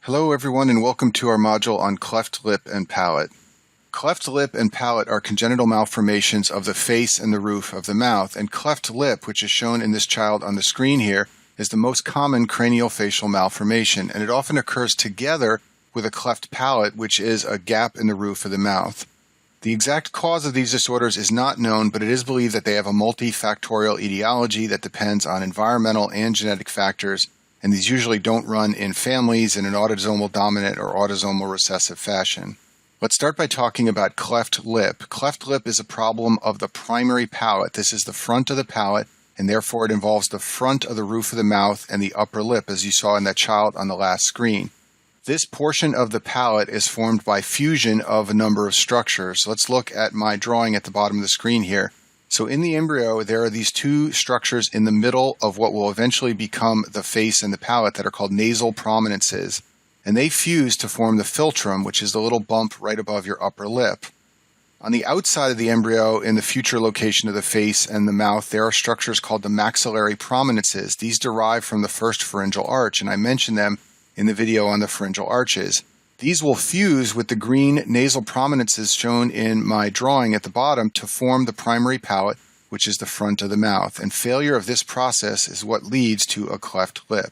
Hello everyone and welcome to our module on cleft lip and palate. Cleft lip and palate are congenital malformations of the face and the roof of the mouth, and cleft lip, which is shown in this child on the screen here, is the most common craniofacial malformation, and it often occurs together with a cleft palate, which is a gap in the roof of the mouth. The exact cause of these disorders is not known, but it is believed that they have a multifactorial etiology that depends on environmental and genetic factors, and these usually don't run in families in an autosomal dominant or autosomal recessive fashion. Let's start by talking about cleft lip. Cleft lip is a problem of the primary palate. This is the front of the palate, and therefore it involves the front of the roof of the mouth and the upper lip, as you saw in that child on the last screen. This portion of the palate is formed by fusion of a number of structures. Let's look at my drawing at the bottom of the screen here. So in the embryo, there are these two structures in the middle of what will eventually become the face and the palate that are called nasal prominences. And they fuse to form the philtrum, which is the little bump right above your upper lip. On the outside of the embryo, in the future location of the face and the mouth, there are structures called the maxillary prominences. These derive from the first pharyngeal arch, and I mentioned them in the video on the pharyngeal arches. These will fuse with the green nasal prominences shown in my drawing at the bottom to form the primary palate, which is the front of the mouth, and failure of this process is what leads to a cleft lip.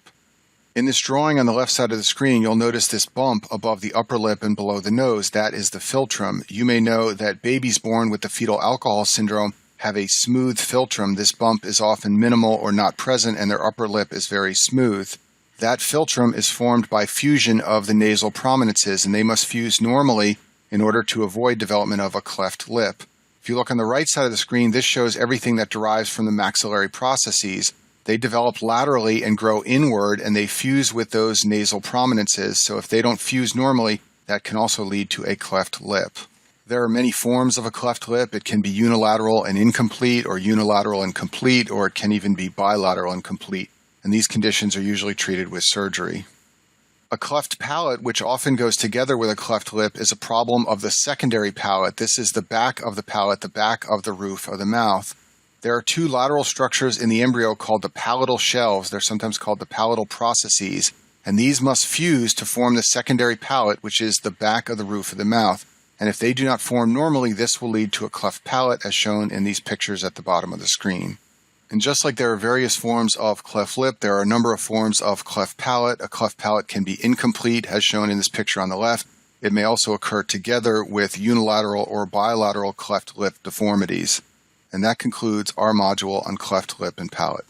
In this drawing on the left side of the screen, you'll notice this bump above the upper lip and below the nose. That is the philtrum. You may know that babies born with the fetal alcohol syndrome have a smooth philtrum. This bump is often minimal or not present, and their upper lip is very smooth. That philtrum is formed by fusion of the nasal prominences, and they must fuse normally in order to avoid development of a cleft lip. If you look on the right side of the screen, this shows everything that derives from the maxillary processes. They develop laterally and grow inward, and they fuse with those nasal prominences. So if they don't fuse normally, that can also lead to a cleft lip. There are many forms of a cleft lip. It can be unilateral and incomplete, or unilateral and complete, or it can even be bilateral and complete. And these conditions are usually treated with surgery. A cleft palate, which often goes together with a cleft lip, is a problem of the secondary palate. This is the back of the palate, the back of the roof of the mouth. There are two lateral structures in the embryo called the palatal shelves. They're sometimes called the palatal processes, and these must fuse to form the secondary palate, which is the back of the roof of the mouth. And if they do not form normally, this will lead to a cleft palate, as shown in these pictures at the bottom of the screen. And just like there are various forms of cleft lip, there are a number of forms of cleft palate. A cleft palate can be incomplete, as shown in this picture on the left. It may also occur together with unilateral or bilateral cleft lip deformities. And that concludes our module on cleft lip and palate.